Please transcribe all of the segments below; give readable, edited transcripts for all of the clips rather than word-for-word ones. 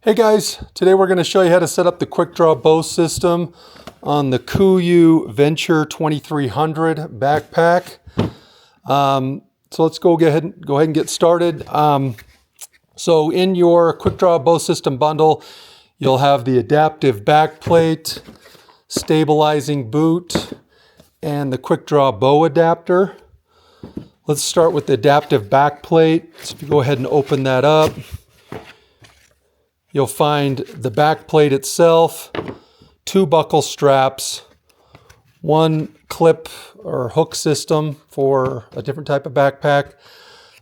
Hey guys, today we're going to show you how to set up the quick draw bow system on the Kuiu Venture 2300 backpack. So let's go ahead and get started. So in your quick draw bow system bundle, you'll have the adaptive back plate, stabilizing boot, and the quick draw bow adapter. Let's start with the adaptive back plate. So if you go ahead and open that up, you'll find the back plate itself, 2 buckle straps, 1 clip or hook system for a different type of backpack.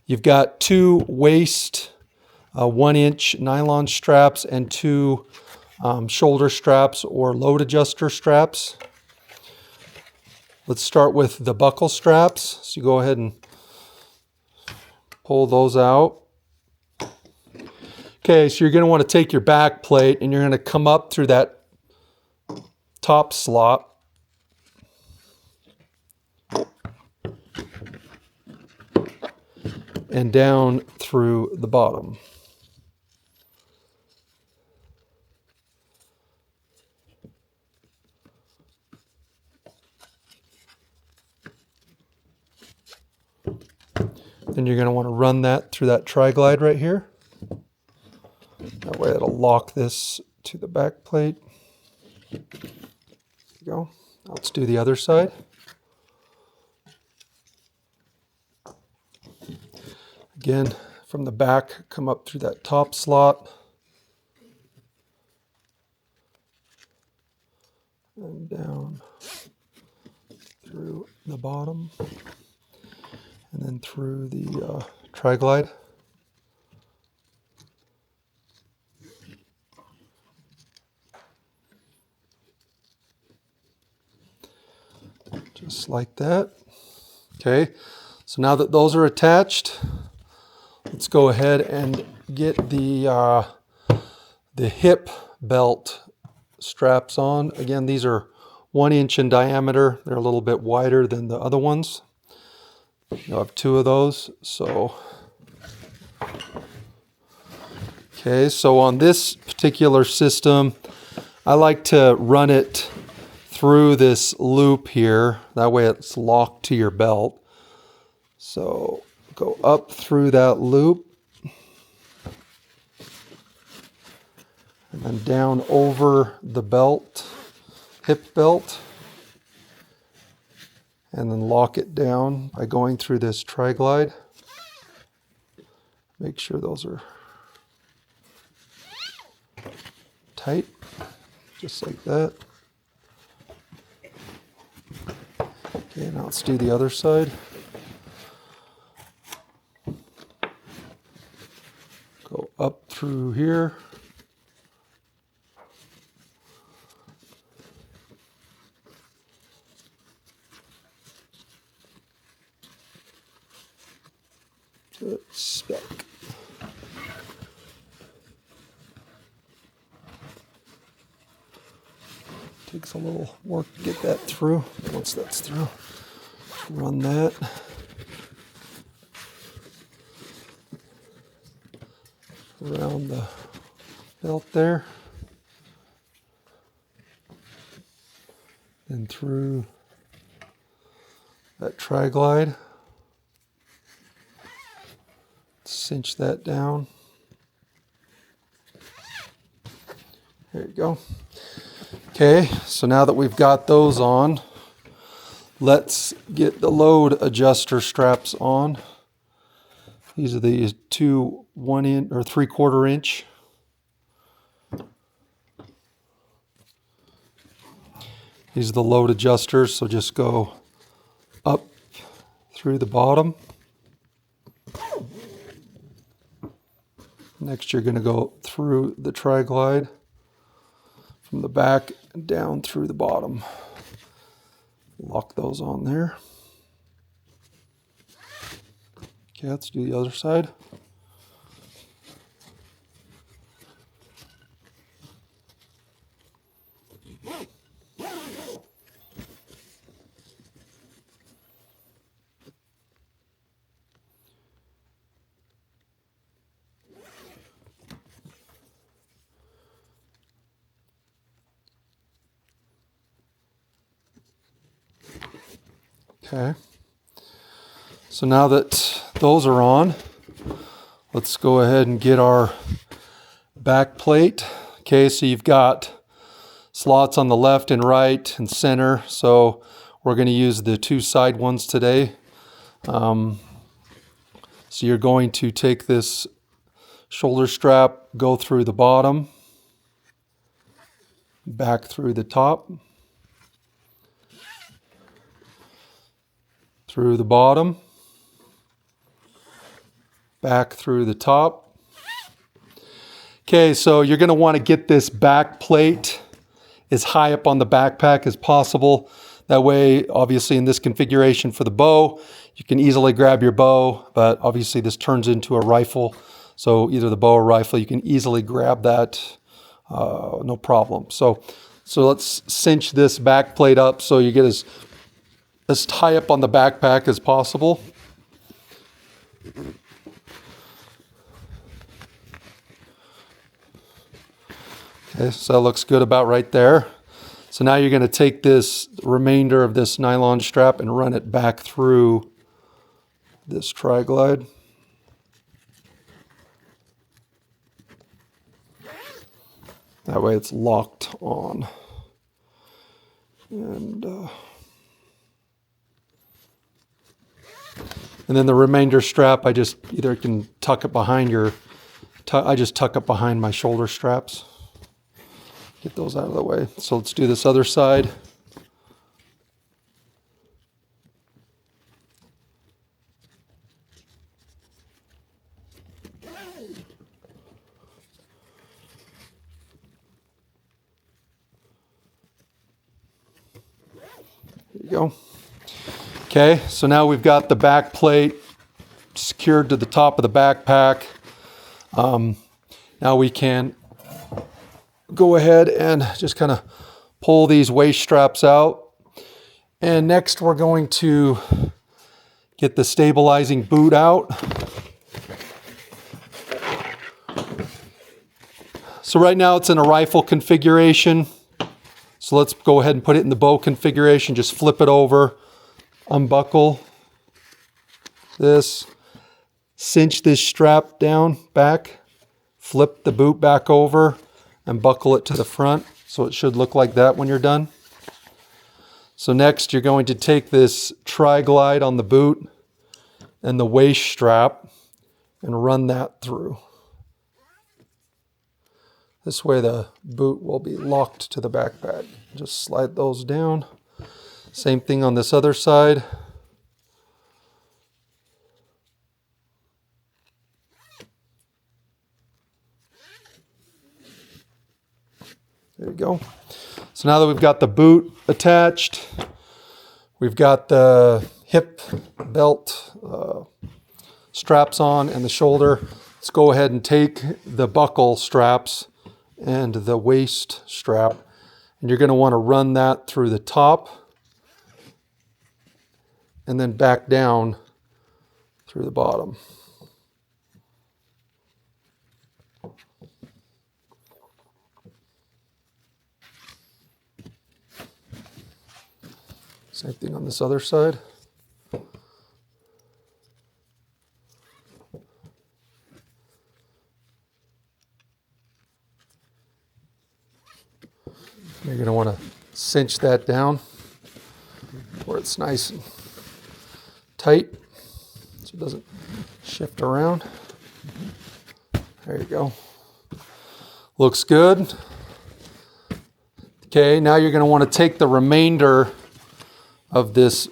You've got 2 waist 1-inch nylon straps and 2 shoulder straps or load adjuster straps. Let's start with the buckle straps. So you go ahead and pull those out. Okay, so you're going to want to take your back plate and you're going to come up through that top slot. And down through the bottom. Then you're going to want to run that through that tri-glide right here. That way it'll lock this to the back plate. There you go. Now let's do the other side. Again, from the back, come up through that top slot. And down through the bottom. And then through the tri-glide. Just like that. Okay, so now that those are attached, let's go ahead and get the hip belt straps on. Again, these are 1 inch in diameter. They're a little bit wider than the other ones. You'll have 2 of those. Okay, so on this particular system, I like to run it through this loop here. That way it's locked to your belt. So go up through that loop. And then down over the belt, hip belt. And then lock it down by going through this tri-glide. Make sure those are tight, just like that. Okay, now let's do the other side. Go up through here. Spec. Takes a little work to get that through. Once that's through, run that. Around the belt there. And through that tri-glide. Cinch that down. There you go. Okay, so now that we've got those on, let's get the load adjuster straps on. These are the 2 1-inch or 3/4 inch. These are the load adjusters, so just go up through the bottom. Next, you're going to go through the tri-glide from the back and down through the bottom. Lock those on there. Okay, let's do the other side. Okay. So now that those are on, let's go ahead and get our back plate. Okay, so you've got slots on the left and right and center. So we're going to use the two side ones today. So you're going to take this shoulder strap, go through the bottom, back through the top, through the bottom, back through the top. Okay, so you're going to want to get this back plate as high up on the backpack as possible. That way, obviously in this configuration for the bow, you can easily grab your bow, but obviously this turns into a rifle. So either the bow or rifle, you can easily grab that, no problem. So let's cinch this back plate up so you get as high up on the backpack as possible. Okay, so that looks good about right there. So now you're going to take this remainder of this nylon strap and run it back through this tri-glide. That way it's locked on. And then the remainder strap, I just either can tuck it behind I just tuck it behind my shoulder straps. Get those out of the way. So let's do this other side. There you go. Okay, so now we've got the back plate secured to the top of the backpack. Now we can go ahead and just kind of pull these waist straps out. And next we're going to get the stabilizing boot out. So right now it's in a rifle configuration. So let's go ahead and put it in the bow configuration. Just flip it over, unbuckle this, cinch this strap down back, flip the boot back over, and buckle it to the front. So it should look like that when you're done. So next you're going to take this tri-glide on the boot and the waist strap and run that through. This way the boot will be locked to the backpack. Just slide those down. Same thing on this other side. There you go. So now that we've got the boot attached, we've got the hip belt straps on and the shoulder. Let's go ahead and take the buckle straps and the waist strap, and you're going to want to run that through the top and then back down through the bottom. Same thing on this other side. You're going to want to cinch that down where it's nice and tight so it doesn't shift around. There you go. Looks good. Okay, now you're going to want to take the remainder of this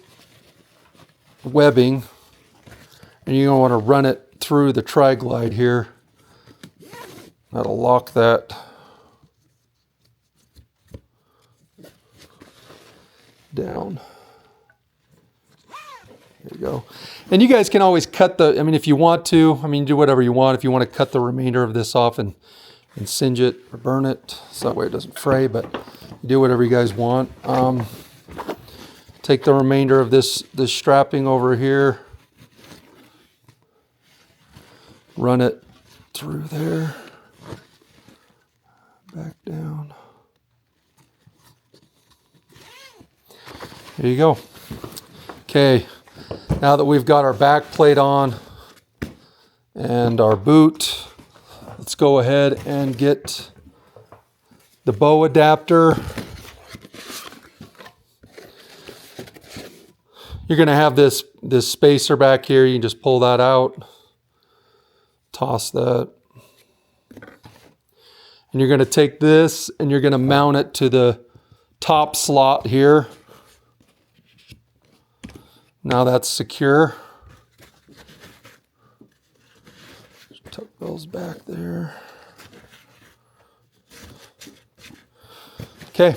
webbing and you're going to want to run it through the tri-glide here. That'll lock that down. There you go. And you guys can always cut if you want to, do whatever you want. If you want to cut the remainder of this off and singe it or burn it, so that way it doesn't fray, but you do whatever you guys want. Take the remainder of this strapping over here, run it through there, back down. There you go. Okay, now that we've got our back plate on and our boot, let's go ahead and get the bow adapter. You're going to have this spacer back here. You can just pull that out, toss that. And you're going to take this and you're going to mount it to the top slot here. Now that's secure. Just tuck those back there. Okay.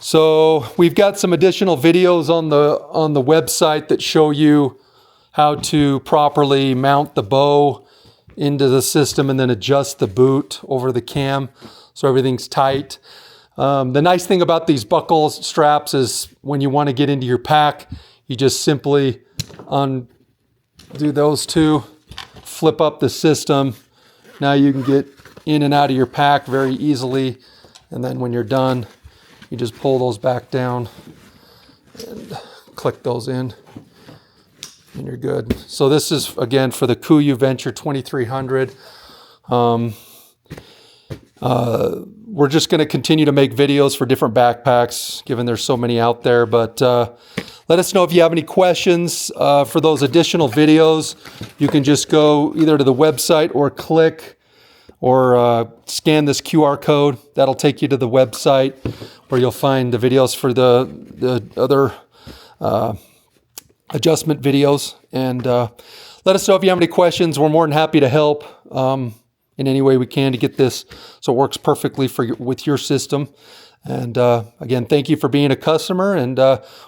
So we've got some additional videos on the website that show you how to properly mount the bow into the system and then adjust the boot over the cam so everything's tight. The nice thing about these buckle straps is when you want to get into your pack, you just simply undo those two, flip up the system. Now you can get in and out of your pack very easily. And then when you're done, you just pull those back down and click those in and you're good. So this is, again, for the Kuiu Venture 2300. We're just going to continue to make videos for different backpacks, given there's so many out there. But let us know if you have any questions for those additional videos. You can just go either to the website or click or scan this QR code. That'll take you to the website where you'll find the videos for the other adjustment videos. And let us know if you have any questions. We're more than happy to help in any way we can to get this so it works perfectly with your system. And again, thank you for being a customer, and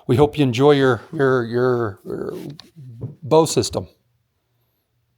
we hope you enjoy your bow system.